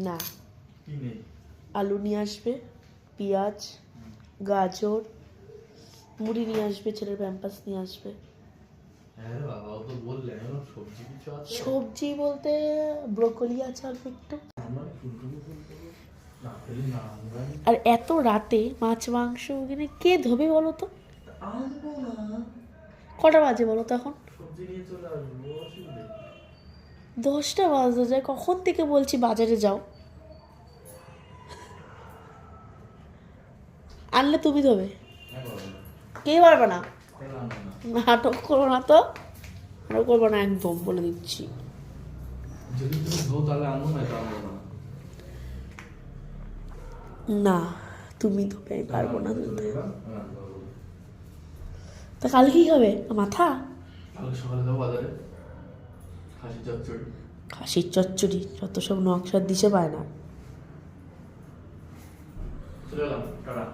না, কি নেই? আলু নিয়ে আসবে, পেঁয়াজ, গাজর, মুড়ি নিয়ে আসবে, ছেলের প্যাম্পাস নিয়ে আসবে। হ্যাঁ রে বাবা, ও তো বললেন এরকম সবজি কিছু আছে? সবজি বলতে ব্রোকলি আছে অল্প একটু। মানে ফুলকপি না পেলে না আনবেন। আর এত রাতে মাছ মাংস ওখানে কে ধোবে বলো তো? আনবো না, কটা বাজে বলো তো এখন? সবজি নিয়ে চলে আসবো, অসুবিধে কি? 10টা বাজতে যায়, কখন থেকে বলছি বাজারে যাও। আনলে তুমি ধোবে, হ্যাঁ বাবা, কে পারবে না। তাহলে আনবো না। নাটক করবো না তো, নাটক করবো না একদম, বলে দিচ্ছি। যদি তুমি ধো তাহলে আনবো না, এটা আনবো না। না, তুমি ধোবে, আমি পারবো না চলে ধুতে। গেলাম, আমি আনতে পারবো না। তা কালকে কি হবে? মাথা? কালকে সকালে যাবো বাজারে, খাসি চচ্চড়ি। খাসির চচ্চড়ি যত সব নকশার দিশে পায় না। চলে গেলাম, টাটা।